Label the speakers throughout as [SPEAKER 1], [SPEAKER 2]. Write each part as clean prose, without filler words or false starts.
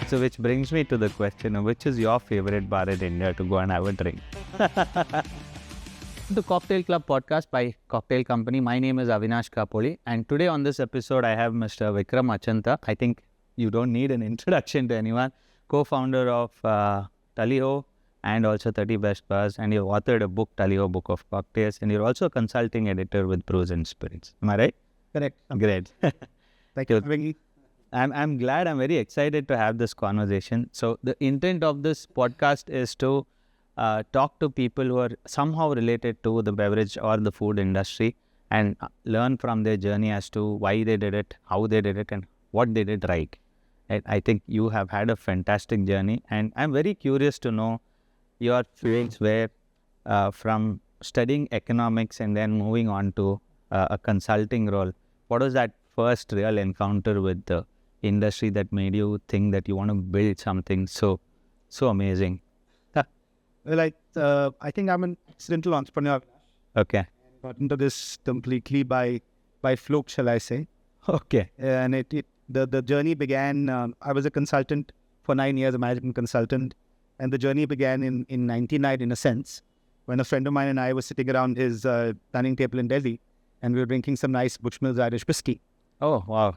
[SPEAKER 1] So which brings me to the question, which is your favorite bar in India to go and have a drink? The Cocktail Club podcast by Cocktail Kompany. My name is Avinash Kapoli, and today on this episode I have Mr. Vikram Achanta. I think you don't need an introduction to anyone. Co-founder of Talio and also 30 Best Bars, and you authored a book, Talio Book of Cocktails, and you're also a consulting editor with Brews and Spirits. Am I right?
[SPEAKER 2] Correct.
[SPEAKER 1] Great.
[SPEAKER 2] Thank you.
[SPEAKER 1] I'm glad. I'm very excited to have this conversation. So the intent of this podcast is to talk to people who are somehow related to the beverage or the food industry and learn from their journey as to why they did it, how they did it, and what they did right. I think you have had a fantastic journey, and I'm very curious to know your fields where from studying economics and then moving on to a consulting role. What was that first real encounter with the industry that made you think that you want to build something so amazing?
[SPEAKER 2] Well, I think I'm an accidental entrepreneur.
[SPEAKER 1] Okay.
[SPEAKER 2] Got into this completely by fluke, shall I say?
[SPEAKER 1] Okay.
[SPEAKER 2] And the journey began. I was a consultant for 9 years, a management consultant, and the journey began in '99 in a sense, when a friend of mine and I were sitting around his dining table in Delhi, and we were drinking some nice Bushmills Irish whiskey.
[SPEAKER 1] Oh wow.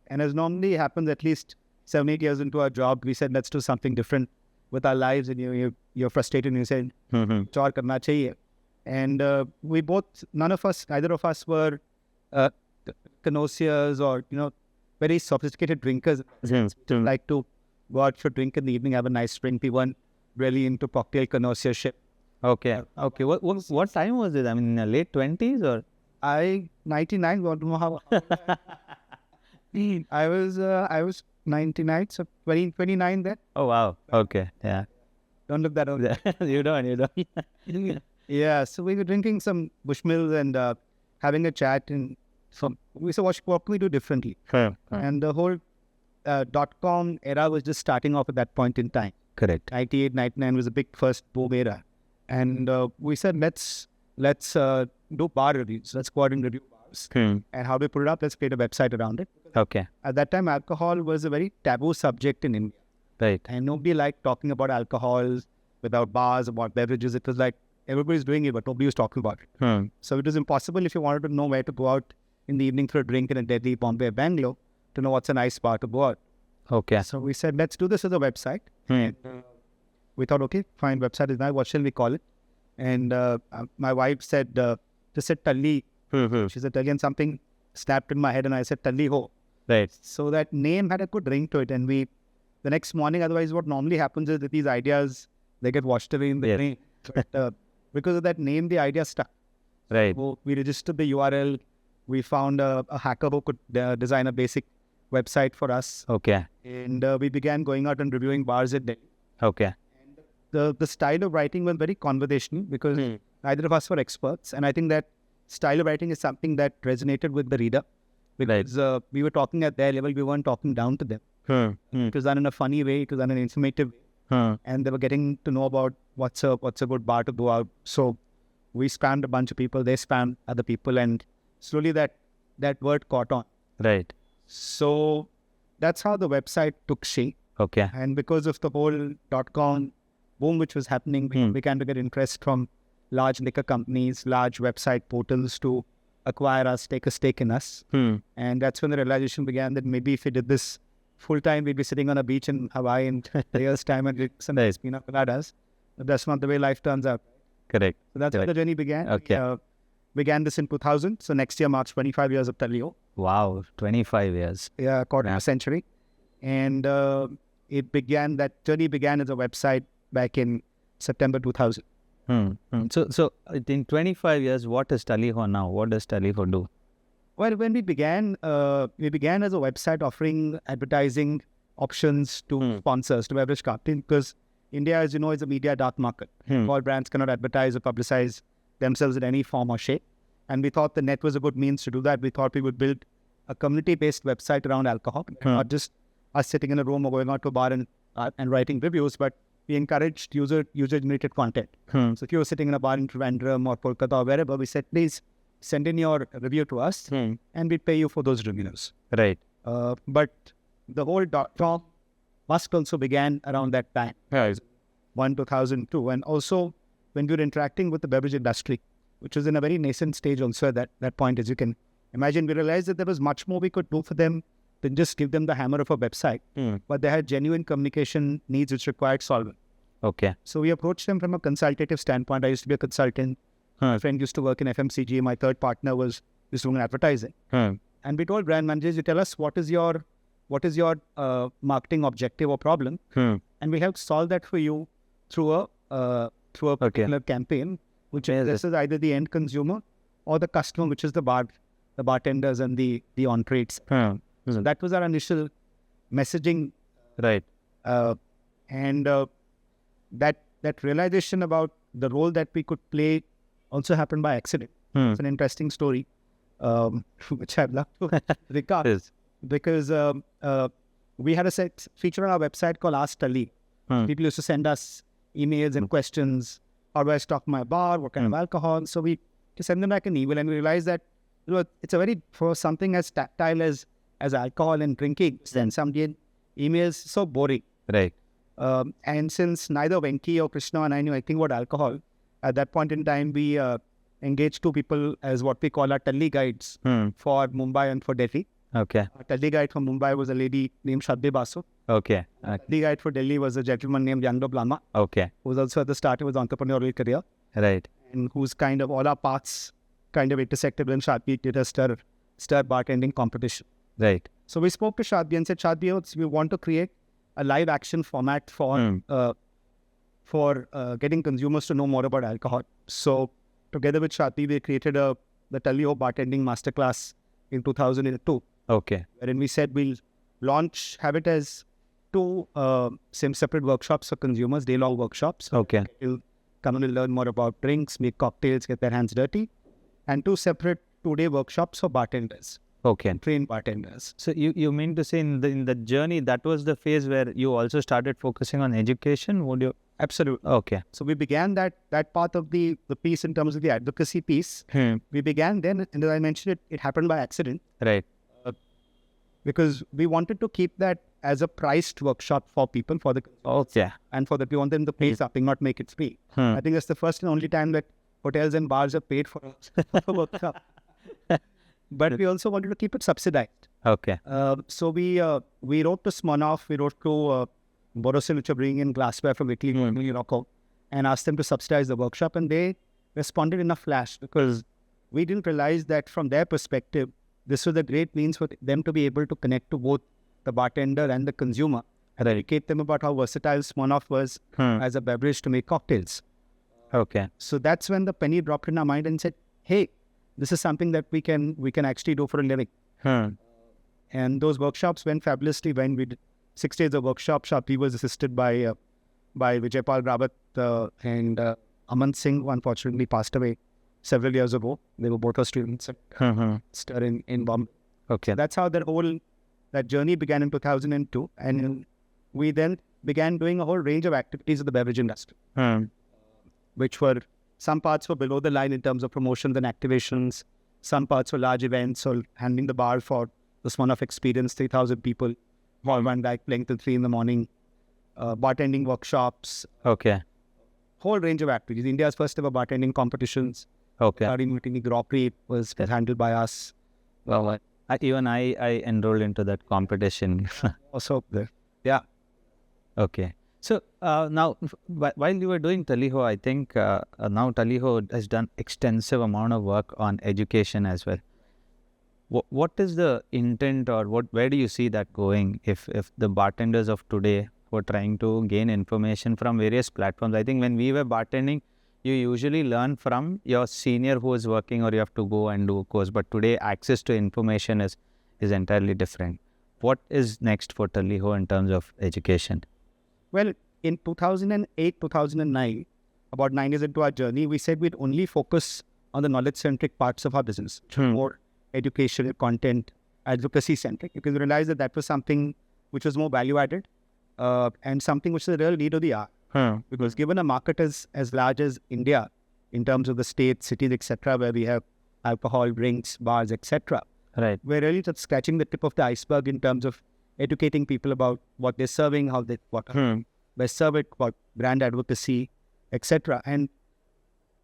[SPEAKER 2] And as normally happens, at least 7-8 years into our job, we said, let's do something different with our lives. And you're frustrated and you said, "Chaur karna chahiye." And we both, neither of us were connoisseurs or, very sophisticated drinkers. Like to go out for a drink in the evening, have a nice drink. We weren't really into cocktail connoisseurship.
[SPEAKER 1] Okay. What time was it? I mean, late 20s or?
[SPEAKER 2] 99, don't know how. I was 99, so 29 then.
[SPEAKER 1] Oh wow. Okay. Yeah.
[SPEAKER 2] Don't look that old.
[SPEAKER 1] You don't.
[SPEAKER 2] Yeah. So we were drinking some Bushmills and having a chat, and we said, what can we do differently? And the whole .com era was just starting off at that point in time.
[SPEAKER 1] Correct.
[SPEAKER 2] 98, 99 was a big first boom era, and we said, let's do bar reviews. Let's go out and review bars. And how do we put it up? Let's create a website around it.
[SPEAKER 1] Okay.
[SPEAKER 2] At that time, alcohol was a very taboo subject in India.
[SPEAKER 1] Right.
[SPEAKER 2] And nobody liked talking about alcohol, about bars, about beverages. It was like everybody's doing it, but nobody was talking about it. So it was impossible if you wanted to know where to go out in the evening for a drink in a Delhi, Bombay, Bangalore, to know what's a nice bar to go out.
[SPEAKER 1] Okay.
[SPEAKER 2] So we said, let's do this as a website. And, we thought, okay, fine, website is nice. What shall we call it? And my wife said, just said Talli. She's Italian, something snapped in my head, and I said Talli ho.
[SPEAKER 1] Right.
[SPEAKER 2] So that name had a good ring to it, and the next morning, otherwise what normally happens is that these ideas, they get washed away in the rain. But because of that name, the idea stuck.
[SPEAKER 1] Right.
[SPEAKER 2] So we registered the URL. We found a hacker who could design a basic website for us.
[SPEAKER 1] Okay.
[SPEAKER 2] And we began going out and reviewing bars at Delhi.
[SPEAKER 1] Okay.
[SPEAKER 2] And the style of writing was very conversational because neither of us were experts. And I think that style of writing is something that resonated with the reader. Because we were talking at their level, we weren't talking down to them. It was done in a funny way, it was done in an informative way. And they were getting to know about what's a good bar to go out. So we spammed a bunch of people, they spammed other people, and slowly that word caught on.
[SPEAKER 1] Right.
[SPEAKER 2] So that's how the website took shape.
[SPEAKER 1] Okay.
[SPEAKER 2] And because of the whole .com boom which was happening, we began to get interest from large liquor companies, large website portals to acquire us, take a stake in us. And that's when the realization began that maybe if we did this full time, we'd be sitting on a beach in Hawaii in a year's time and some pina coladas. But that's not the way life turns out.
[SPEAKER 1] Correct.
[SPEAKER 2] So that's where the journey began.
[SPEAKER 1] Okay.
[SPEAKER 2] Began this in 2000. So next year marks 25 years of Talio.
[SPEAKER 1] Wow, 25 years.
[SPEAKER 2] Yeah, quarter of a century. And that journey began as a website back in September 2000.
[SPEAKER 1] So in 25 years, what is Talio now? What does Talio do?
[SPEAKER 2] Well, when we began as a website offering advertising options to sponsors, to beverage companies, because India, as you know, is a media dark market. All brands cannot advertise or publicize themselves in any form or shape. And we thought the net was a good means to do that. We thought we would build a community-based website around alcohol, not just us sitting in a room or going out to a bar and writing reviews, but we encouraged user-generated content. So if you were sitting in a bar in Trivandrum or Kolkata or wherever, we said, please send in your review to us and we'd pay you for those reviews.
[SPEAKER 1] Right.
[SPEAKER 2] But the whole .com Musk also began around that time, 2002. And also, when we were interacting with the beverage industry, which was in a very nascent stage also at that point, as you can imagine, we realized that there was much more we could do for them than just give them the hammer of a website. But they had genuine communication needs which required solving.
[SPEAKER 1] Okay.
[SPEAKER 2] So we approached them from a consultative standpoint. I used to be a consultant. My friend used to work in FMCG. My third partner was doing advertising. And we told brand managers, you tell us what is your marketing objective or problem, and we help solve that for you through a particular campaign, which addresses either the end consumer or the customer, which is the bartenders and the on-trades. So that was our initial messaging.
[SPEAKER 1] Right.
[SPEAKER 2] And that realization about the role that we could play also happened by accident. It's an interesting story, which I'd love to recall. Because we had a feature on our website called Ask Talio. People used to send us emails and questions. How do I stock my bar? What kind of alcohol? So we just send them back an email, and we realized that it's for something as tactile as alcohol and drinking, then some emails so boring.
[SPEAKER 1] Right.
[SPEAKER 2] And since neither Venki or Krishna and I knew anything about alcohol, at that point in time, we engaged two people as what we call our Talli guides for Mumbai and for Delhi.
[SPEAKER 1] Okay.
[SPEAKER 2] Our Talli guide for Mumbai was a lady named Shadde Basu.
[SPEAKER 1] Okay.
[SPEAKER 2] Talli guide for Delhi was a gentleman named Yando Blama.
[SPEAKER 1] Okay.
[SPEAKER 2] Who was also at the start of his entrepreneurial career.
[SPEAKER 1] Right.
[SPEAKER 2] And whose kind of all our paths kind of intersected when Shadbi did a stir bartending competition.
[SPEAKER 1] Right.
[SPEAKER 2] So we spoke to Shadbi and said, Shadbi, we want to create a live action format for getting consumers to know more about alcohol. So together with Shadbi, we created the Talio bartending masterclass in 2002.
[SPEAKER 1] Okay.
[SPEAKER 2] Wherein we said we'll have it as two separate workshops for consumers, day-long workshops.
[SPEAKER 1] Okay.
[SPEAKER 2] You'll come and learn more about drinks, make cocktails, get their hands dirty. And two separate 2-day workshops for bartenders.
[SPEAKER 1] Okay.
[SPEAKER 2] Trained bartenders.
[SPEAKER 1] So you mean to say in the journey, that was the phase where you also started focusing on education? Would you?
[SPEAKER 2] Absolutely.
[SPEAKER 1] Okay.
[SPEAKER 2] So we began that part of the piece in terms of the advocacy piece. We began then, and as I mentioned, it happened by accident.
[SPEAKER 1] Right.
[SPEAKER 2] Because we wanted to keep that as a priced workshop for people, for the
[SPEAKER 1] okay,
[SPEAKER 2] and for that we want them to pay something, not make it free. I think that's the first and only time that hotels and bars are paid for a workshop. But we also wanted to keep it subsidized.
[SPEAKER 1] Okay.
[SPEAKER 2] So we wrote to Smirnoff, we wrote to Borosil, which are bringing in glassware from Italy, Morocco, and asked them to subsidize the workshop, and they responded in a flash because we didn't realize that from their perspective, this was a great means for them to be able to connect to both the bartender and the consumer and educate them about how versatile Smirnoff was as a beverage to make cocktails.
[SPEAKER 1] Okay.
[SPEAKER 2] So that's when the penny dropped in our mind and said, hey, this is something that we can actually do for a living. And those workshops went fabulously. When we did 6 days of workshop, Shapti was assisted by Vijaypal Rawat and Aman Singh, who unfortunately passed away several years ago. They were both our students in Bombay.
[SPEAKER 1] Okay.
[SPEAKER 2] That's how that journey began in 2002. And we then began doing a whole range of activities in the beverage industry, which were, some parts were below the line in terms of promotions and activations. Some parts were large events, or handling the bar for the Smirnoff Experience, 3,000 people, one guy playing till 3 in the morning, bartending workshops.
[SPEAKER 1] Okay.
[SPEAKER 2] Whole range of activities. India's first ever bartending competitions.
[SPEAKER 1] Okay.
[SPEAKER 2] Mutini Grand Prix was handled by us.
[SPEAKER 1] Well, even I enrolled into that competition.
[SPEAKER 2] Also there. Yeah.
[SPEAKER 1] Okay. So now, while you were doing Talio, I think now Talio has done extensive amount of work on education as well. What is the intent, or where do you see that going if the bartenders of today were trying to gain information from various platforms? I think when we were bartending, you usually learn from your senior who is working, or you have to go and do a course. But today, access to information is entirely different. What is next for Talio in terms of education?
[SPEAKER 2] Well, in 2008, 2009, about 9 years into our journey, we said we'd only focus on the knowledge-centric parts of our business, more educational content, advocacy-centric, because we realized that was something which was more value-added and something which is a real need of the hour. Because given a market as large as India, in terms of the states, cities, etc., where we have alcohol, drinks, bars, etc.,
[SPEAKER 1] right,
[SPEAKER 2] we're really just scratching the tip of the iceberg in terms of educating people about what they're serving, how they serve it, what brand advocacy, etc. And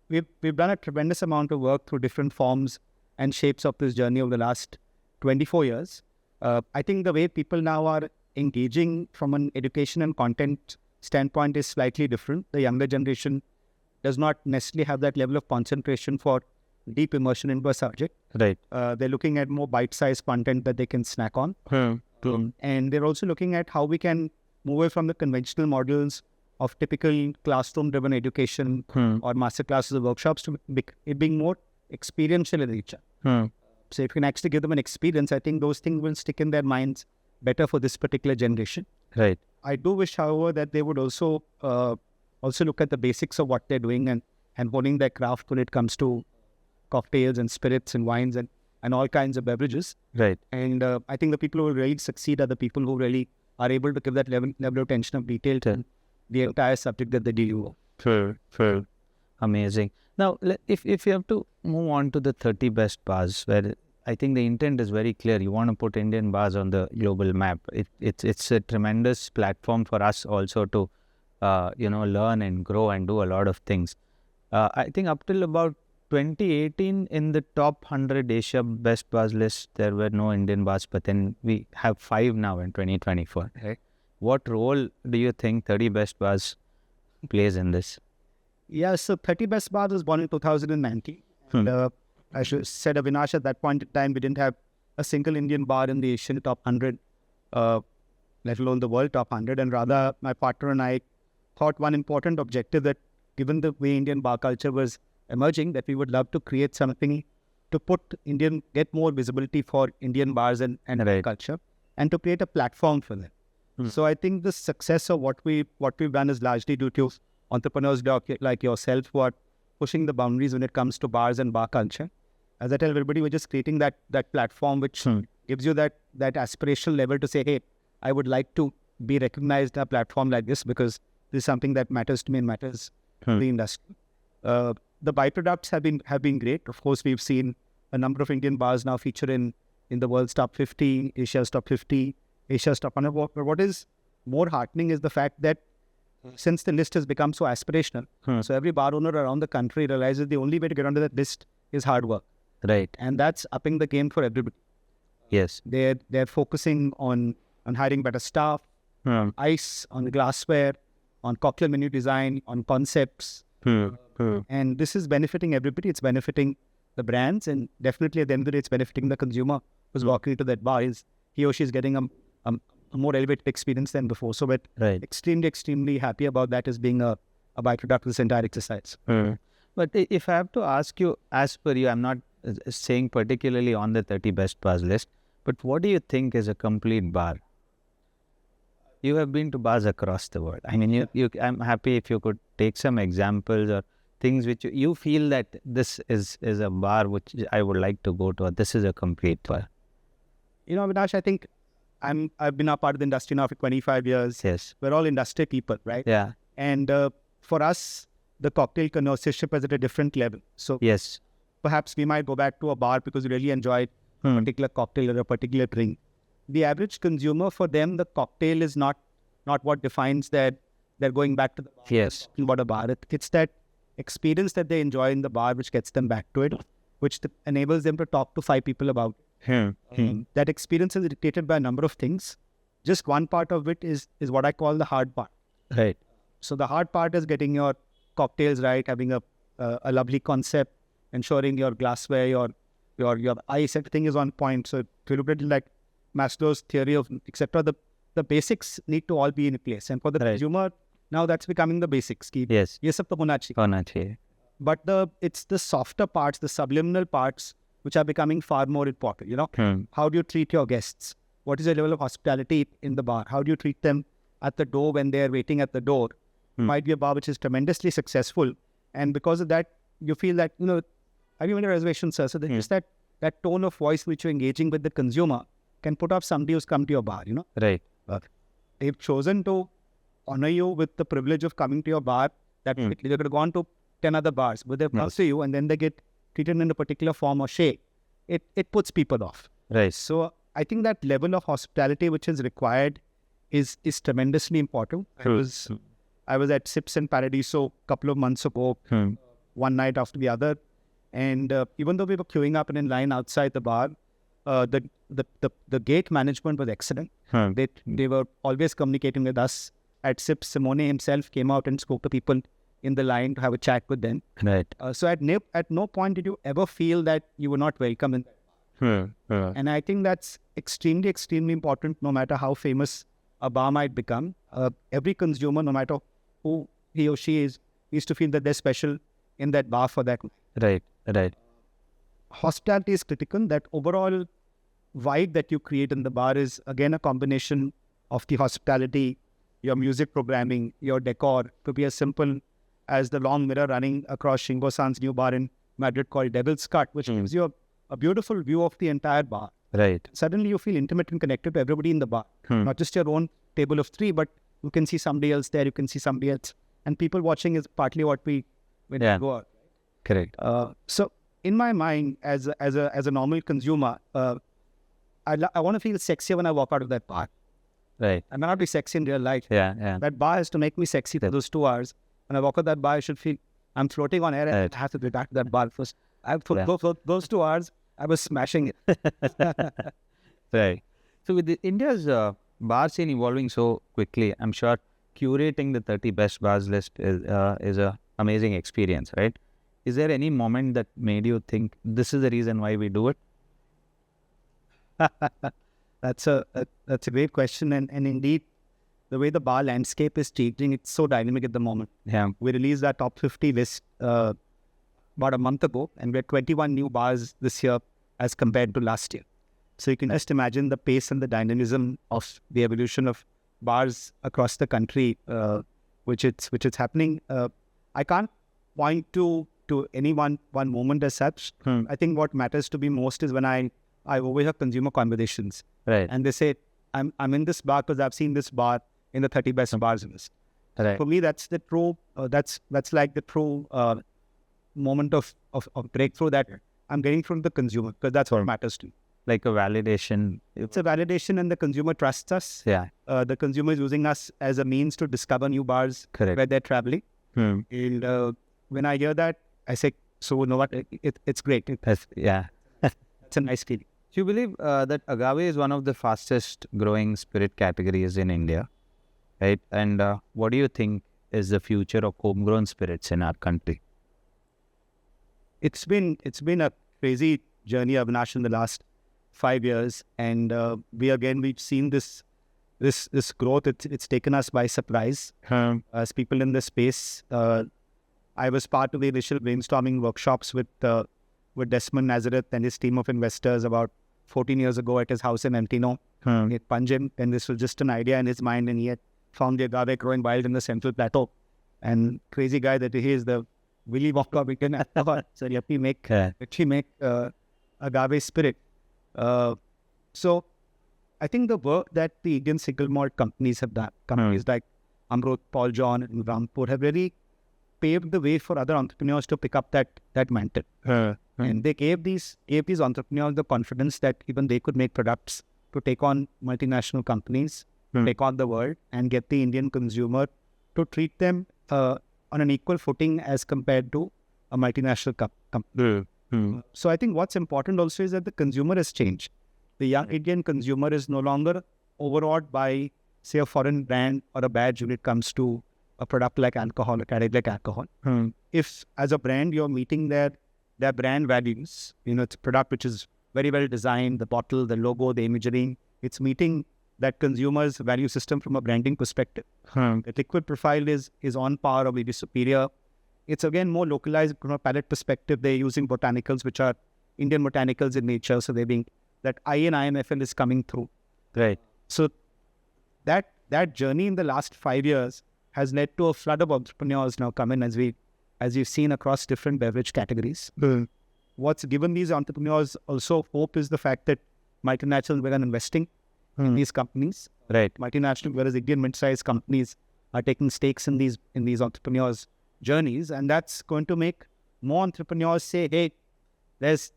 [SPEAKER 2] we've done a tremendous amount of work through different forms and shapes of this journey over the last 24 years. I think the way people now are engaging from an education and content standpoint is slightly different. The younger generation does not necessarily have that level of concentration for deep immersion into a subject.
[SPEAKER 1] Right.
[SPEAKER 2] They're looking at more bite-sized content that they can snack on. And they're also looking at how we can move away from the conventional models of typical classroom-driven education or master classes or workshops to it being more experiential in nature. So if you can actually give them an experience, I think those things will stick in their minds better for this particular generation.
[SPEAKER 1] Right.
[SPEAKER 2] I do wish, however, that they would also look at the basics of what they're doing and honing their craft when it comes to cocktails and spirits and wines and all kinds of beverages.
[SPEAKER 1] Right.
[SPEAKER 2] And I think the people who will really succeed are the people who really are able to give that level of attention of detail to the entire subject that they deal with.
[SPEAKER 1] Fair. Amazing. Now, if you have to move on to the 30 best bars, where I think the intent is very clear. You want to put Indian bars on the global map. It's a tremendous platform for us also to, learn and grow and do a lot of things. I think up till about 2018, in the top 100 Asia best bars list, there were no Indian bars, but then we have 5 now in 2024. Right? What role do you think 30 best bars plays in this?
[SPEAKER 2] Yeah, so 30 best bars was born in 2019. And I should said, Avinash, at that point in time, we didn't have a single Indian bar in the Asian top 100, let alone the world top 100. And rather, my partner and I thought one important objective that, given the way Indian bar culture was emerging, that we would love to create something to get more visibility for Indian bars and culture, and to create a platform for them. So I think the success of what we've done is largely due to entrepreneurs like yourself who are pushing the boundaries when it comes to bars and bar culture. As I tell everybody, we're just creating that platform which gives you that aspirational level to say, hey, I would like to be recognized on a platform like this because this is something that matters to me and matters to the industry. The byproducts have been great. Of course, we've seen a number of Indian bars now feature in the world's top 50, Asia's top 50, Asia's top 100. But what is more heartening is the fact that since the list has become so aspirational, so every bar owner around the country realizes the only way to get onto that list is hard work.
[SPEAKER 1] Right.
[SPEAKER 2] And that's upping the game for everybody.
[SPEAKER 1] Yes.
[SPEAKER 2] They're focusing on hiring better staff, ice, on glassware, on cocktail menu design, on concepts. And this is benefiting everybody. It's benefiting the brands, and definitely at the end of the day, it's benefiting the consumer who's walking into that bar. He or she is getting a more elevated experience than before. So we're extremely, extremely happy about that as being a byproduct of this entire exercise.
[SPEAKER 1] But if I have to ask you, as per you, I'm not saying particularly on the 30 best bars list, but what do you think is a complete bar? You have been to bars across the world. I mean, I'm happy if you could take some examples or things which you feel that this is a bar which I would like to go to, or this is a complete bar.
[SPEAKER 2] Avinash, I think I've been a part of the industry now for 25 years.
[SPEAKER 1] Yes.
[SPEAKER 2] We're all industry people, right?
[SPEAKER 1] Yeah.
[SPEAKER 2] And for us, the cocktail connoisseurship is at a different level. So
[SPEAKER 1] yes,
[SPEAKER 2] perhaps we might go back to a bar because we really enjoyed a particular cocktail or a particular drink. The average consumer, for them, the cocktail is not what defines they're going back to the bar.
[SPEAKER 1] Yes.
[SPEAKER 2] About a bar. It's that experience that they enjoy in the bar which gets them back to it, which enables them to talk to 5 people about it. That experience is dictated by a number of things. Just one part of it is what I call the hard part.
[SPEAKER 1] Right.
[SPEAKER 2] So the hard part is getting your cocktails right, having a lovely concept, ensuring your glassware, your ice, everything is on point. So if you look at it like Maslow's theory of etc., the basics need to all be in place. And for the consumer, now that's becoming the basics.
[SPEAKER 1] Yes.
[SPEAKER 2] Ye sab to hona chahiye. But it's the softer parts, the subliminal parts, which are becoming far more important. How do you treat your guests? What is your level of hospitality in the bar? How do you treat them at the door when they're waiting at the door? Might be a bar which is tremendously successful, and because of that, you feel that have you made a reservation, sir? So there's just that tone of voice which you're engaging with the consumer can put off somebody who's come to your bar.
[SPEAKER 1] Right.
[SPEAKER 2] They've chosen to honor you with the privilege of coming to your bar. That they could have gone to 10 other bars, but they've come to you, and then they get treated in a particular form or shape. It puts people off.
[SPEAKER 1] Right.
[SPEAKER 2] So I think that level of hospitality which is required is tremendously important. I was at Sips in Paradiso a couple of months ago, one night after the other. And even though we were queuing up and in line outside the bar, the gate management was excellent. They were always communicating with us. At Sips, Simone himself came out and spoke to people in the line to have a chat with them.
[SPEAKER 1] Right.
[SPEAKER 2] So at no point did you ever feel that you were not welcome in that bar. And I think that's extremely, extremely important, no matter how famous a bar might become. Every consumer, no matter who he or she is, needs to feel that they're special in that bar for that.
[SPEAKER 1] Right.
[SPEAKER 2] Hospitality is critical. That overall vibe that you create in the bar is, again, a combination of the hospitality, your music programming, your decor. Could be as simple as the long mirror running across Shingo-san's new bar in Madrid called Devil's Cut, which gives you a beautiful view of the entire bar.
[SPEAKER 1] Right.
[SPEAKER 2] Suddenly you feel intimate and connected to everybody in the bar. Not just your own table of three, but you can see somebody else there, you can see somebody else. And people watching is partly what we go out.
[SPEAKER 1] Correct.
[SPEAKER 2] So in my mind, as a normal consumer, I want to feel sexy when I walk out of that bar.
[SPEAKER 1] Right.
[SPEAKER 2] I may not be sexy in real life.
[SPEAKER 1] Yeah.
[SPEAKER 2] That bar has to make me sexy for those 2 hours. When I walk out that bar, I should feel I'm floating on air and I have to be back to that bar first. For those 2 hours, I was smashing it.
[SPEAKER 1] Right. So with India's bar scene evolving so quickly, I'm sure curating the 30 best bars list is a amazing experience, right? Is there any moment that made you think this is the reason why we do it?
[SPEAKER 2] That's a great question, and indeed, the way the bar landscape is changing, it's so dynamic at the moment.
[SPEAKER 1] Yeah.
[SPEAKER 2] We released our top 50 list about a month ago, and we had 21 new bars this year as compared to last year. So you can just imagine the pace and the dynamism of the evolution of bars across the country, which it's happening. I can't point to any one moment as such. I think what matters to me most is when I overhear consumer conversations.
[SPEAKER 1] Right.
[SPEAKER 2] And they say, I'm in this bar because I've seen this bar in the 30 best bars list.
[SPEAKER 1] Right.
[SPEAKER 2] For me, that's the true, that's like the true moment of breakthrough that I'm getting from the consumer, because that's what matters to me.
[SPEAKER 1] Like a validation.
[SPEAKER 2] It's a validation, and the consumer trusts us.
[SPEAKER 1] Yeah.
[SPEAKER 2] The consumer is using us as a means to discover new bars.
[SPEAKER 1] Correct.
[SPEAKER 2] Where they're traveling. And when I hear that, I say, so you know what, it's great.
[SPEAKER 1] It's
[SPEAKER 2] a nice feeling.
[SPEAKER 1] Do you believe that agave is one of the fastest growing spirit categories in India, right? And what do you think is the future of homegrown spirits in our country?
[SPEAKER 2] It's been a crazy journey, Avinash, in the last 5 years, and we've seen this growth. It's taken us by surprise as people in the space. I was part of the initial brainstorming workshops with Desmond Nazareth and his team of investors about 14 years ago at his house in Antino, at Panjim, and this was just an idea in his mind, and he had found the agave growing wild in the Central Plateau. And crazy guy that he is, the Willy Wonka weekend. So we make agave spirit. So I think the work that the Indian single malt companies have done, companies like Amrut, Paul John, and Rampur, have really paved the way for other entrepreneurs to pick up that mantle. And they gave these entrepreneurs the confidence that even they could make products to take on multinational companies, take on the world, and get the Indian consumer to treat them on an equal footing as compared to a multinational company. So I think what's important also is that the consumer has changed. The young Indian consumer is no longer overawed by, say, a foreign brand or a badge when it comes to a product like alcohol, a category like alcohol. If as a brand you're meeting their brand values, it's a product which is very well designed, the bottle, the logo, the imagery, it's meeting that consumer's value system from a branding perspective. The liquid profile is on par or maybe superior. It's again more localized from a palate perspective. They're using botanicals which are Indian botanicals in nature, so they're being that I and IMFL is coming through.
[SPEAKER 1] Right.
[SPEAKER 2] So that journey in the last 5 years has led to a flood of entrepreneurs now come in, as we've seen across different beverage categories. What's given these entrepreneurs also hope is the fact that multinationals were investing in these companies.
[SPEAKER 1] Right.
[SPEAKER 2] Multinational, whereas Indian mid-sized companies are taking stakes in these entrepreneurs' journeys, and that's going to make more entrepreneurs say, "Hey, there's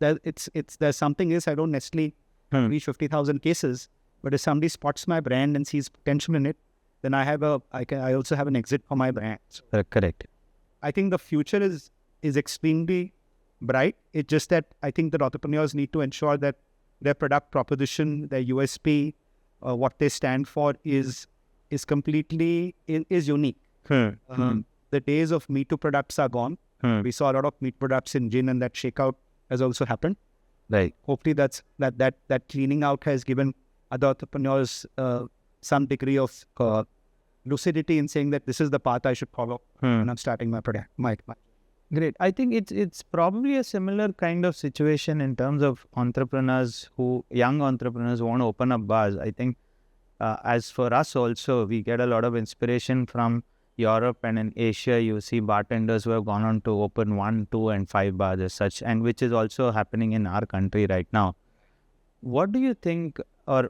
[SPEAKER 2] something else I don't necessarily reach 50,000 cases. But if somebody spots my brand and sees potential in it, then I also have an exit for my brand. So
[SPEAKER 1] Correct.
[SPEAKER 2] I think the future is extremely bright. It's just that I think that entrepreneurs need to ensure that their product proposition, their USP, what they stand for is completely is unique. The days of Me Too products are gone. We saw a lot of meat products in gin, and that shakeout has also happened.
[SPEAKER 1] Right.
[SPEAKER 2] Hopefully, that cleaning out has given other entrepreneurs some degree of lucidity in saying that this is the path I should follow when I'm starting my product.
[SPEAKER 1] Great. I think it's probably a similar kind of situation in terms of young entrepreneurs who want to open up bars. I think as for us also, we get a lot of inspiration from Europe, and in Asia, you see bartenders who have gone on to open 1, 2, and 5 bars as such, and which is also happening in our country right now. What do you think, or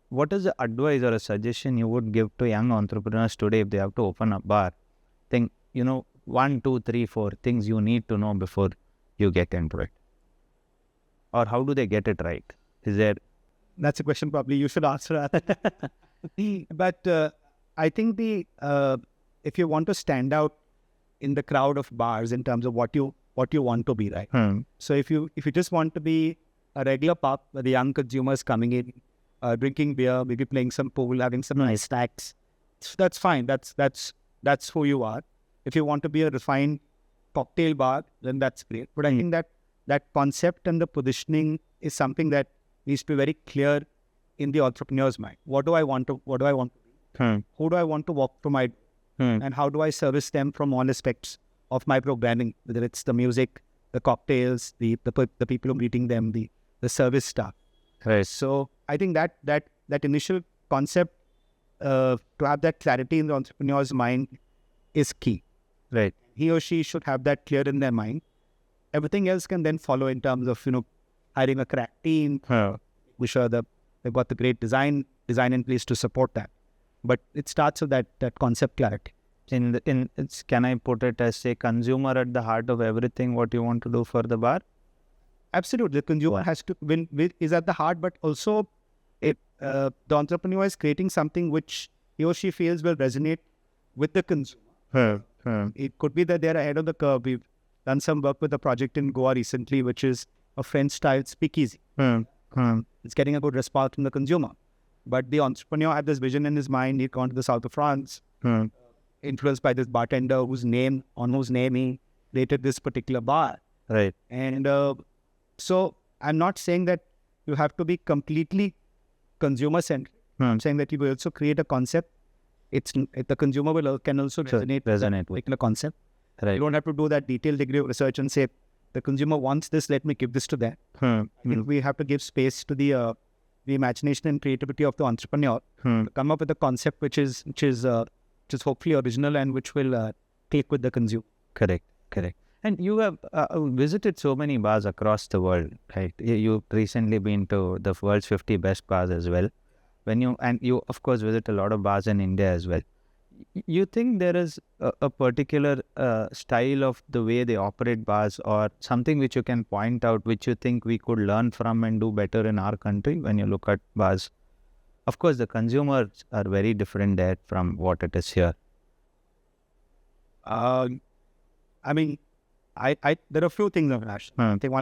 [SPEAKER 1] what is the advice or a suggestion you would give to young entrepreneurs today if they have to open a bar? Think, 1, 2, 3, 4 things you need to know before you get into it. Or how do they get it right?
[SPEAKER 2] That's a question probably you should answer. But I think if you want to stand out in the crowd of bars in terms of what you want to be, right? So if you just want to be a regular pub where the young consumers coming in, drinking beer, maybe playing some pool, having some nice snacks, that's fine. That's who you are. If you want to be a refined cocktail bar, then that's great. But I think that concept and the positioning is something that needs to be very clear in the entrepreneur's mind. What do I want to be? Who do I want to walk through my and how do I service them from all aspects of my programming, whether it's the music, the cocktails, the people who are meeting them, the service staff.
[SPEAKER 1] Right.
[SPEAKER 2] So I think that initial concept to have that clarity in the entrepreneur's mind is key.
[SPEAKER 1] Right.
[SPEAKER 2] He or she should have that clear in their mind. Everything else can then follow in terms of hiring a crack team. We're sure they've got the great design in place to support that. But it starts with that concept clarity.
[SPEAKER 1] Can I put it as, say, consumer at the heart of everything what you want to do for the bar?
[SPEAKER 2] Absolutely. The consumer has to is at the heart, but also the entrepreneur is creating something which he or she feels will resonate with the consumer. It could be that they're ahead of the curve. We've done some work with a project in Goa recently, which is a French-style speakeasy. It's getting a good response from the consumer. But the entrepreneur had this vision in his mind. He'd gone to the south of France, influenced by this bartender on whose name he created this particular bar.
[SPEAKER 1] Right.
[SPEAKER 2] And so I'm not saying that you have to be completely consumer-centric. I'm saying that you will also create a concept. The consumer can also resonate with that particular concept.
[SPEAKER 1] Right.
[SPEAKER 2] You don't have to do that detailed degree of research and say, the consumer wants this, let me give this to them. I think we have to give space to the imagination and creativity of the entrepreneur to come up with a concept which is hopefully original and which will click with the consumer.
[SPEAKER 1] Correct. And you have visited so many bars across the world, right? You've recently been to the world's 50 best bars as well. You of course visit a lot of bars in India as well. You think there is a particular style of the way they operate bars, or something which you can point out which you think we could learn from and do better in our country when you look at bars? Of course, the consumers are very different there from what it is here.
[SPEAKER 2] I mean, there are a few things, Avinash. I think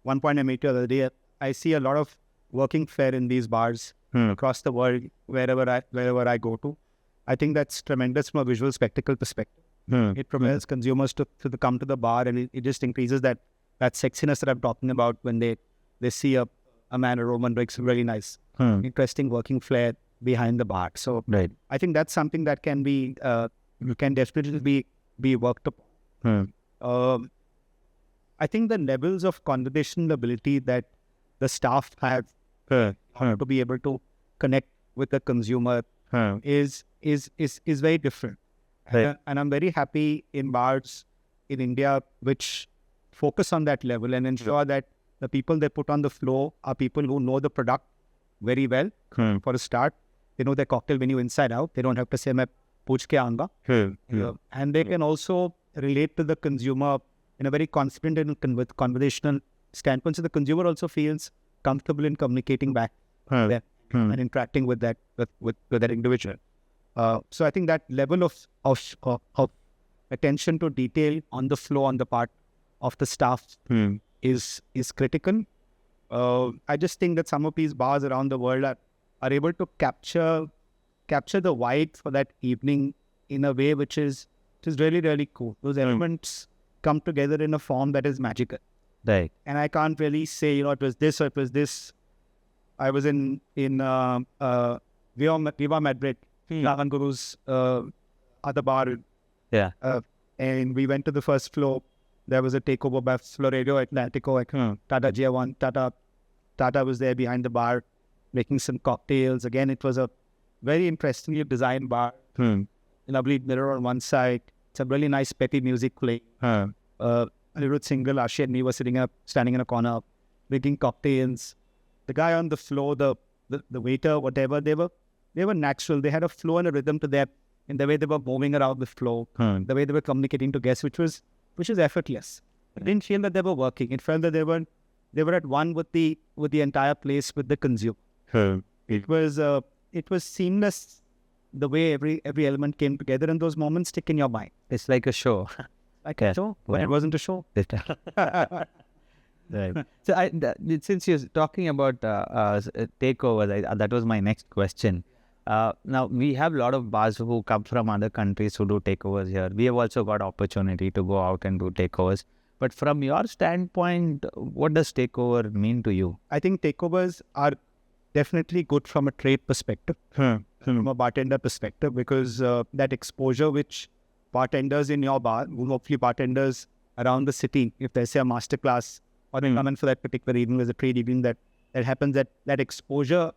[SPEAKER 2] one point I made the other day, I see a lot of working fare in these bars across the world, wherever I go to. I think that's tremendous from a visual spectacle perspective. It propels consumers to come to the bar, and it just increases that sexiness that I'm talking about when they see a man or woman doing some really nice, interesting working flair behind the bar. So
[SPEAKER 1] Right.
[SPEAKER 2] I think that's something that can definitely be worked upon. I think the levels of conversational ability that the staff have to be able to connect with the consumer is very different.
[SPEAKER 1] Right.
[SPEAKER 2] And I'm very happy in bars in India which focus on that level and ensure that the people they put on the floor are people who know the product very well. For a start, they know their cocktail menu inside out. They don't have to say, "Main pooch ke aanga." And they can also relate to the consumer in a very confident and conversational standpoint. So the consumer also feels comfortable in communicating back to them and interacting with that with that individual. So I think that level of attention to detail on the flow on the part of the staff is critical. I just think that some of these bars around the world are able to capture the vibe for that evening in a way which is really, really cool. Those elements come together in a form that is magical.
[SPEAKER 1] Right.
[SPEAKER 2] And I can't really say, it was this or it was this. I was in Viva Madrid, Lavan Guru's other bar.
[SPEAKER 1] Yeah.
[SPEAKER 2] And we went to the first floor. There was a takeover by Floredo Atlantico. Tata G1. Tata was there behind the bar making some cocktails. Again, it was a very interestingly designed bar. Lovely mirror on one side. Some really nice peppy music playing. Anirudh Singhal, Ashi and me were standing in a corner, making cocktails. The guy on the floor, the waiter, whatever, they were natural. They had a flow and a rhythm to them in the way they were moving around the floor, the way they were communicating to guests, which was effortless. It didn't feel that they were working. It felt that they were at one with the entire place, with the consumer. It was seamless. The way every element came together, and those moments stick in your mind.
[SPEAKER 1] It's like a show.
[SPEAKER 2] Like a show? But it wasn't a show.
[SPEAKER 1] Right. So, since you're talking about takeovers, that was my next question. Now, we have a lot of bars who come from other countries who do takeovers here. We have also got opportunity to go out and do takeovers. But from your standpoint, what does takeover mean to you?
[SPEAKER 2] I think takeovers are definitely good from a trade perspective, from a bartender perspective, because that exposure which bartenders in your bar, hopefully bartenders around the city, if they say a masterclass or they come in for that particular evening, there's a trade evening that happens, that exposure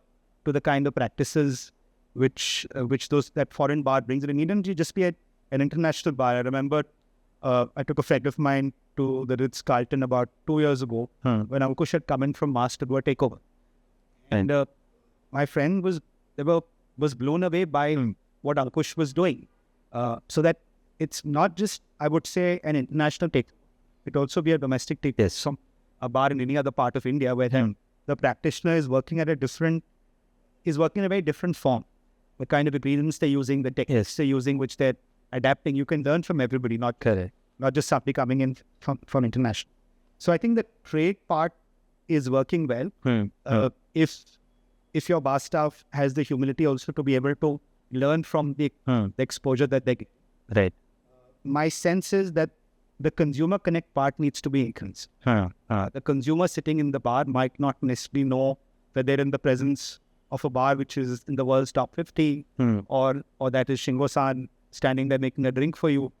[SPEAKER 2] to the kind of practices which that foreign bar brings. It needn't just be an international bar. I remember I took a friend of mine to the Ritz-Carlton about 2 years ago when Ankush had come in from Mars to do a takeover. And my friend was blown away by what Ankush was doing. So that it's not just, I would say, an international takeover. It also be a domestic takeover.
[SPEAKER 1] Yes.
[SPEAKER 2] From a bar in any other part of India where the practitioner is working in a very different form. The kind of ingredients they're using, the techniques they're using, which they're adapting. You can learn from everybody, not just somebody coming in from international. So I think the trade part is working well. If your bar staff has the humility also to be able to learn from the exposure that they get.
[SPEAKER 1] Right.
[SPEAKER 2] My sense is that the consumer connect part needs to be increased. The consumer sitting in the bar might not necessarily know that they're in the presence of a bar which is in the world's top 50 or that is Shingo-san standing there making a drink for you.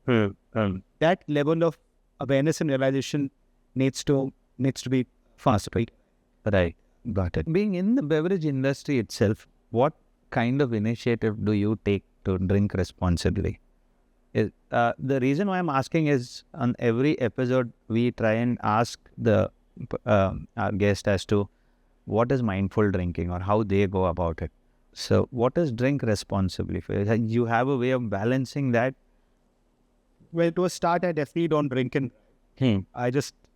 [SPEAKER 2] That level of awareness and realization needs to be fast, right?
[SPEAKER 1] Right. Got it. Being in the beverage industry itself, what kind of initiative do you take to drink responsibly? The reason why I'm asking is on every episode, we try and ask our guest as to what is mindful drinking or how they go about it. So what is drink responsibly? You have a way of balancing that?
[SPEAKER 2] Well, to a start, I definitely don't drink and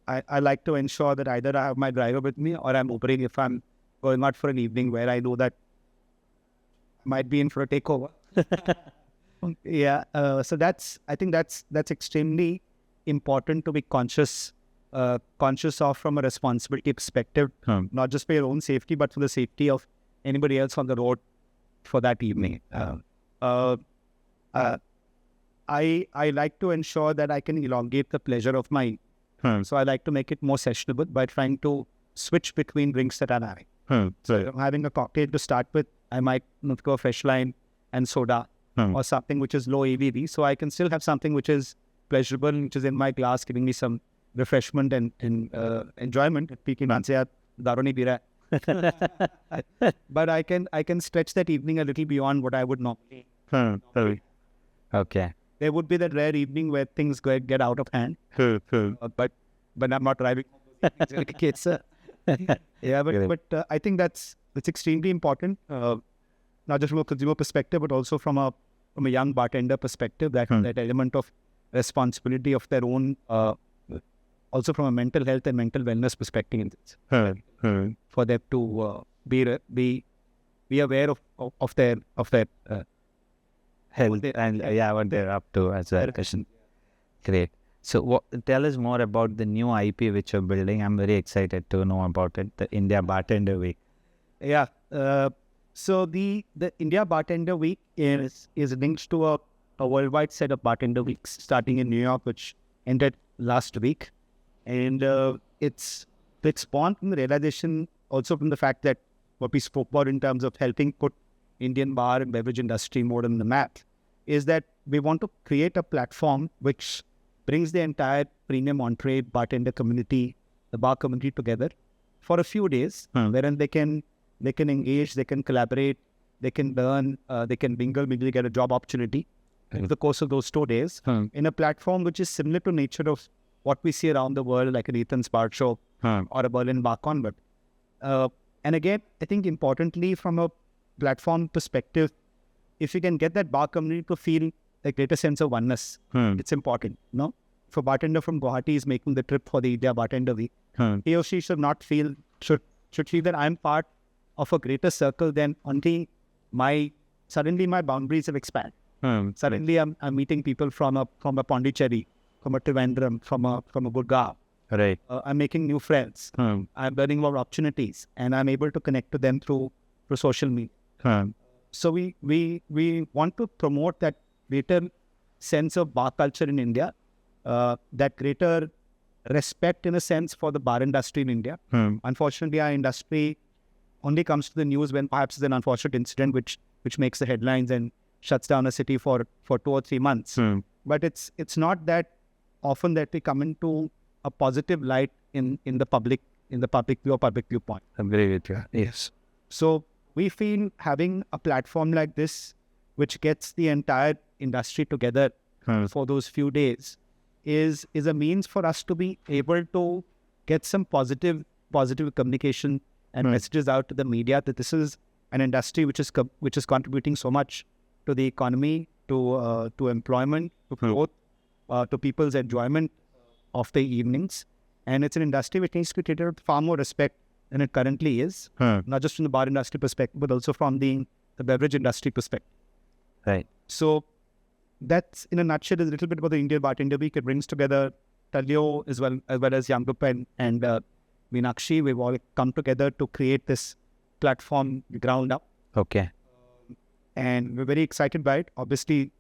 [SPEAKER 2] I like to ensure that either I have my driver with me or I'm Ubering if I'm going out for an evening where I know that I might be in for a takeover. So I think that's extremely important to be conscious of from a responsibility perspective, not just for your own safety, but for the safety of anybody else on the road for that evening. I like to ensure that I can elongate the pleasure of my so I like to make it more sessionable by trying to switch between drinks that I'm having. So if I'm having a cocktail to start with, I might not go fresh lime and soda or something which is low ABV. So I can still have something which is pleasurable, which is in my glass, giving me some refreshment and enjoyment. But I can stretch that evening a little beyond what I would normally.
[SPEAKER 1] Okay.
[SPEAKER 2] There would be that rare evening where things get out of hand. But I'm not driving. But I think that's extremely important, not just from a consumer perspective, but also from a young bartender perspective. That element of responsibility of their own also from a mental health and mental wellness perspective, for them to be aware of their
[SPEAKER 1] Health and what they're up to as well. Great. So tell us more about the new IP which you're building. I'm very excited to know about it, the India Bartender Week.
[SPEAKER 2] Yeah. So the India Bartender Week is linked to a worldwide set of bartender weeks starting in New York, which ended last week. And it's born from the realization, also from the fact that what we spoke about in terms of helping put Indian bar and beverage industry more on the map, is that we want to create a platform which brings the entire premium on-trade bartender community, the bar community together for a few days, wherein they can engage, they can collaborate, they can learn, they can mingle, maybe they get a job opportunity in the course of those 2 days in a platform which is similar to nature of what we see around the world, like an Ethan's Bar Show or a Berlin Bar Convert. And again, I think importantly from a platform perspective, if you can get that bar community to feel a greater sense of oneness, it's important. No, if a bartender from Guwahati is making the trip for the India Bartender Week, he or she should feel that I'm part of a greater circle than only suddenly my boundaries have expanded. Suddenly I'm meeting people from a Pondicherry, from a Trivandrum, from a Gurgaon.
[SPEAKER 1] Right.
[SPEAKER 2] I'm making new friends. I'm learning more opportunities, and I'm able to connect to them through social media. So we want to promote that greater sense of bar culture in India, that greater respect in a sense for the bar industry in India. Unfortunately, our industry only comes to the news when perhaps there's an unfortunate incident which makes the headlines and shuts down a city for 2 or 3 months. But it's not that often that we come into a positive light in the public viewpoint.
[SPEAKER 1] Agree with you. Yes.
[SPEAKER 2] So we feel having a platform like this, which gets the entire industry together for those few days, is a means for us to be able to get some positive communication and messages out to the media that this is an industry which is contributing so much to the economy, to employment, to growth, to people's enjoyment of the evenings. And it's an industry which needs to be treated with far more respect than it currently is, not just from the bar industry perspective, but also from the beverage industry perspective.
[SPEAKER 1] Right.
[SPEAKER 2] So that's, in a nutshell, is a little bit about the Indian Bartender Week. It brings together Talio as well as Young Group and Meenakshi. We've all come together to create this platform ground up.
[SPEAKER 1] Okay.
[SPEAKER 2] And we're very excited by it. Obviously,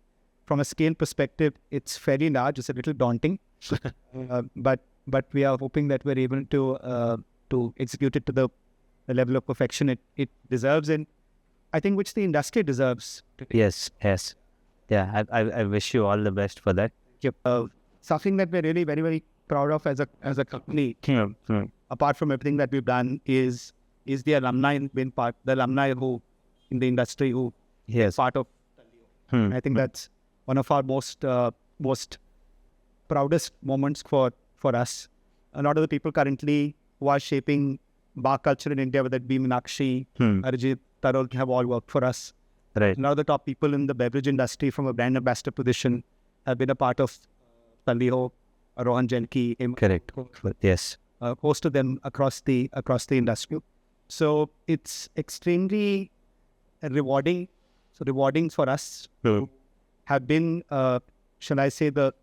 [SPEAKER 2] from a scale perspective, it's fairly large. It's a little daunting, but we are hoping that we're able to execute it to the level of perfection it deserves, and I think which the industry deserves.
[SPEAKER 1] Yes. Yeah, I wish you all the best for that.
[SPEAKER 2] Something that we're really very, very proud of as a company, apart from everything that we've done, is the alumni been part, the alumni who in the industry who is part of Talio. I think that's one of our most proudest moments for us. A lot of the people currently who are shaping bar culture in India, whether it be Meenakshi, Arijit, Tarol, have all worked for us.
[SPEAKER 1] Right.
[SPEAKER 2] A lot of the top people in the beverage industry from a brand ambassador position have been a part of Talio, Rohan Janki.
[SPEAKER 1] Correct. Yes.
[SPEAKER 2] Most of them across the industry. So it's extremely rewarding. So rewarding for us to have been, shall I say, the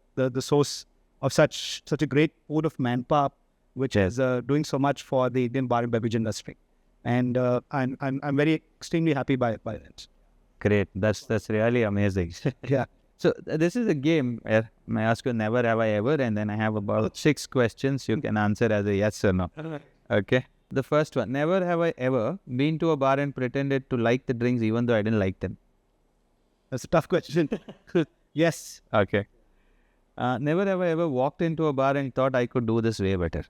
[SPEAKER 2] source of such a great pool of manpower, which is doing so much for the Indian bar and beverage industry, and I'm very extremely happy by that.
[SPEAKER 1] Great, that's really amazing.
[SPEAKER 2] Yeah.
[SPEAKER 1] So this is a game where I ask you never have I ever, and then I have about 6 questions. You can answer as a yes or no. Okay. The first one: never have I ever been to a bar and pretended to like the drinks even though I didn't like them.
[SPEAKER 2] That's a tough question. Yes.
[SPEAKER 1] Okay. Never have I ever walked into a bar and thought I could do this way better.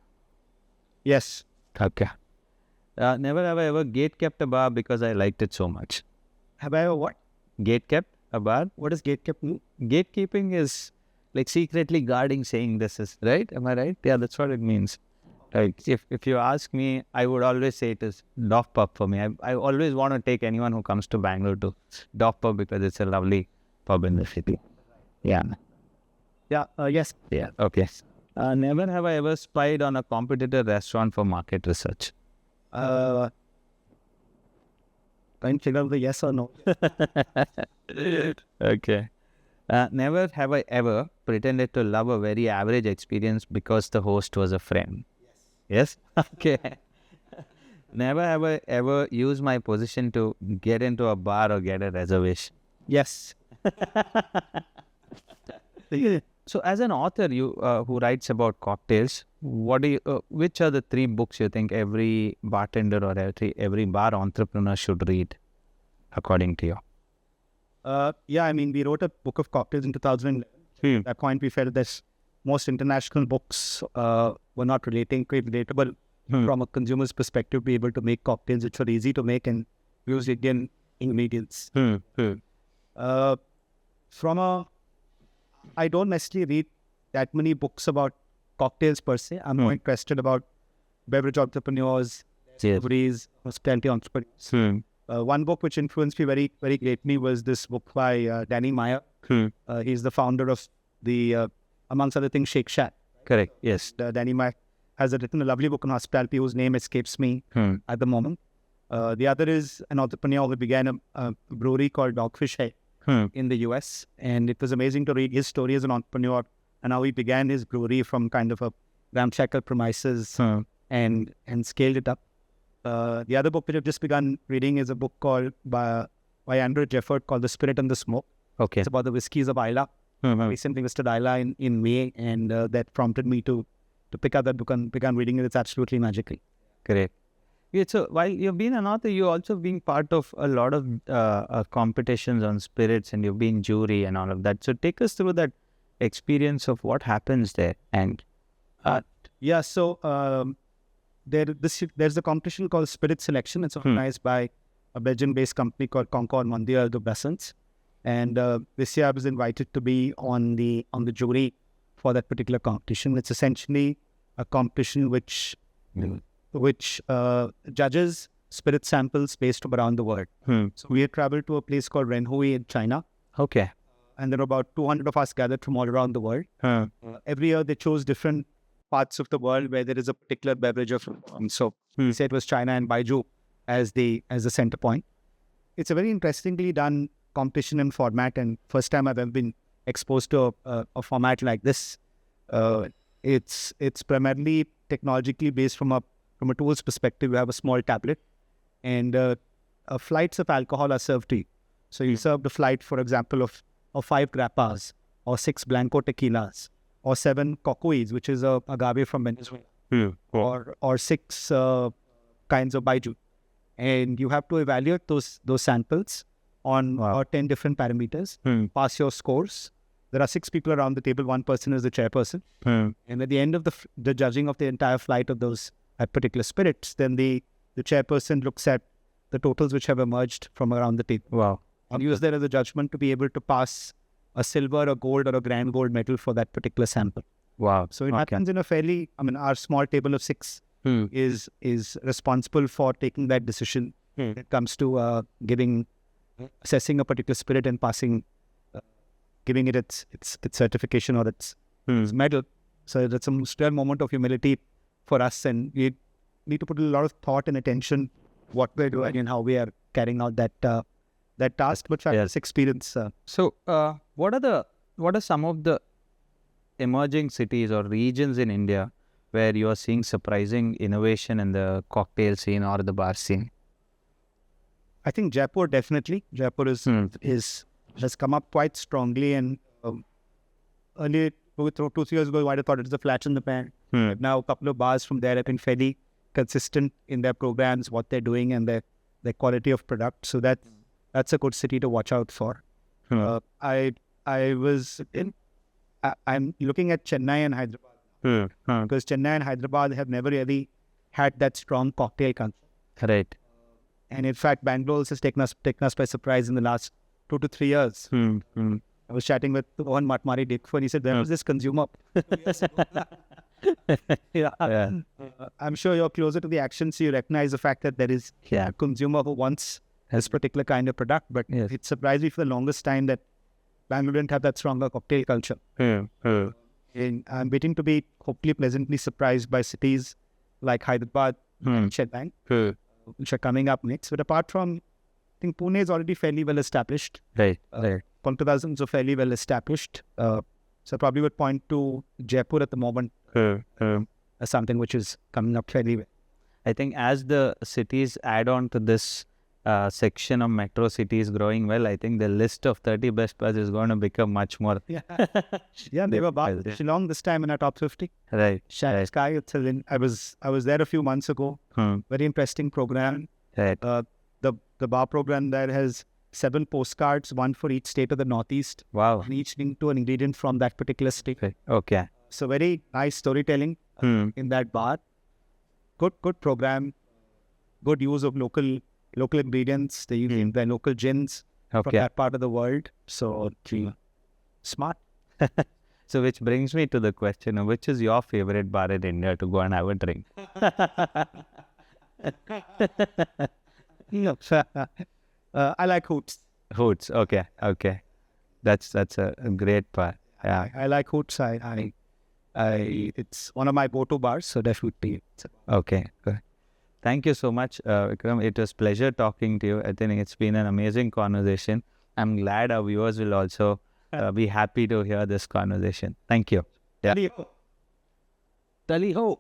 [SPEAKER 2] Yes.
[SPEAKER 1] Okay. Never have I ever gate-kept a bar because I liked it so much.
[SPEAKER 2] Have I ever what?
[SPEAKER 1] Gate-kept a bar?
[SPEAKER 2] What does gate-kept mean?
[SPEAKER 1] Gatekeeping is like secretly guarding, saying this is right. Am I right? Yeah, that's what it means. Like if you ask me, I would always say it is Doff Pub for me. I always want to take anyone who comes to Bangalore to Doff Pub because it's a lovely pub in the city. Yeah.
[SPEAKER 2] Yeah. Yes.
[SPEAKER 1] Yeah. Okay. Never have I ever spied on a competitor restaurant for market research.
[SPEAKER 2] Trying to figure out the yes or no.
[SPEAKER 1] Okay. Never have I ever pretended to love a very average experience because the host was a friend. Yes? Okay. Never have I ever used my position to get into a bar or get a reservation.
[SPEAKER 2] Yes.
[SPEAKER 1] So, as an author, you who writes about cocktails, which are the 3 books you think every bartender or every bar entrepreneur should read, according to you?
[SPEAKER 2] Yeah, I mean, we wrote a book of cocktails in 2011. At that point, we felt that most international books were not relatable from a consumer's perspective, to be able to make cocktails which were easy to make and use Indian ingredients. I don't necessarily read that many books about cocktails per se. I'm more interested about beverage entrepreneurs, breweries, hospitality entrepreneurs. One book which influenced me very, very greatly was this book by Danny Meyer. He's the founder of the, amongst other things, Shake Shack.
[SPEAKER 1] Correct. Yes.
[SPEAKER 2] Danny Meyer has written a lovely book on hospitality whose name escapes me at the moment. The other is an entrepreneur who began a brewery called Dogfish Head in the US. And it was amazing to read his story as an entrepreneur and how he began his brewery from kind of a ramshackle premises and scaled it up. The other book which I've just begun reading is a book called by Andrew Jefford called The Spirit and the Smoke.
[SPEAKER 1] Okay.
[SPEAKER 2] It's about the whiskies of Isla. Recently visited Isla in May, and that prompted me to pick up that book and began reading it. It's absolutely magical.
[SPEAKER 1] Correct. Yeah, so while you've been an author, you've also been part of a lot of competitions on spirits, and you've been jury and all of that. So take us through that experience of what happens there. And
[SPEAKER 2] there's a competition called Spirit Selection. It's organized by a Belgian-based company called Concord Mondial de Bassins. And this year I was invited to be on the jury for that particular competition. It's essentially a competition which judges spirit samples based from around the world. So we had traveled to a place called Renhui in China.
[SPEAKER 1] Okay.
[SPEAKER 2] And there were about 200 of us gathered from all around the world. Every year they chose different parts of the world where there is a particular beverage of. So we said it was China and Baijiu as the center point. It's a very interestingly done competition and format, and first time I've ever been exposed to a format like this. It's primarily technologically based from a tools perspective. You have a small tablet, and flights of alcohol are served to you. So you serve the flight, for example, of 5 grappas, or 6 blanco tequilas, or 7 cocois, which is a agave from Venezuela, or 6 kinds of baijiu, and you have to evaluate those samples on 10 different parameters. Pass your scores. There are 6 people around the table. 1 person is the chairperson, and at the end of the judging of the entire flight of those particular spirits, then the chairperson looks at the totals which have emerged from around the table.
[SPEAKER 1] Wow.
[SPEAKER 2] And use that as a judgment to be able to pass a silver, a gold, or a grand gold medal for that particular sample.
[SPEAKER 1] Wow.
[SPEAKER 2] So it happens in a fairly, our small table of 6 is responsible for taking that decision when it comes to assessing a particular spirit and giving it its certification or its medal. So that's a still moment of humility for us, and we need to put a lot of thought and attention what we're doing and how we are carrying out that task. But this experience.
[SPEAKER 1] So, what are some of the emerging cities or regions in India where you are seeing surprising innovation in the cocktail scene or the bar scene?
[SPEAKER 2] I think Jaipur definitely. Jaipur has come up quite strongly, and earlier 2-3 years ago, you might have thought it was a flash in the pan. Now a couple of bars from there have been fairly consistent in their programs, what they're doing, and their quality of product. So that's a good city to watch out for. I'm looking at Chennai and Hyderabad because Chennai and Hyderabad have never really had that strong cocktail culture.
[SPEAKER 1] Right.
[SPEAKER 2] And in fact, Bangalore has taken us by surprise in the last 2 to 3 years. I was chatting with Rohan Matmari day before, and he said, "There was this consumer." I'm sure you're closer to the action, so you recognize the fact that there is a consumer who wants this particular kind of product. But it surprised me for the longest time that Bangalore didn't have that stronger cocktail culture. And I'm waiting to be hopefully pleasantly surprised by cities like Hyderabad and Chennai, which are coming up next. But apart from, I think Pune is already fairly well established.
[SPEAKER 1] Right.
[SPEAKER 2] Kolkata is also fairly well established. So I probably would point to Jaipur at the moment as something which is coming up fairly well.
[SPEAKER 1] I think as the cities add on to this section of metro cities growing well, I think the list of 30 best bars is going to become much more.
[SPEAKER 2] Yeah, they were about Shillong this time in our top 50.
[SPEAKER 1] Right.
[SPEAKER 2] Sky, it's I was there a few months ago. Very interesting program.
[SPEAKER 1] Right.
[SPEAKER 2] The bar program there has 7 postcards, one for each state of the Northeast.
[SPEAKER 1] Wow.
[SPEAKER 2] And each linked to an ingredient from that particular state.
[SPEAKER 1] Okay.
[SPEAKER 2] So very nice storytelling in that bar. Good program. Good use of local ingredients. They use their local gins from that part of the world. So smart.
[SPEAKER 1] So which brings me to the question of which is your favorite bar in India to go and have a drink?
[SPEAKER 2] I like Hoots.
[SPEAKER 1] Hoots. Okay. That's a great bar. Yeah.
[SPEAKER 2] I like Hoots. It's one of my go-to bars, so definitely.
[SPEAKER 1] Okay. Good. Thank you so much, Vikram. It was pleasure talking to you. I think it's been an amazing conversation. I'm glad our viewers will also be happy to hear this conversation. Thank you. Yeah.
[SPEAKER 2] Talio.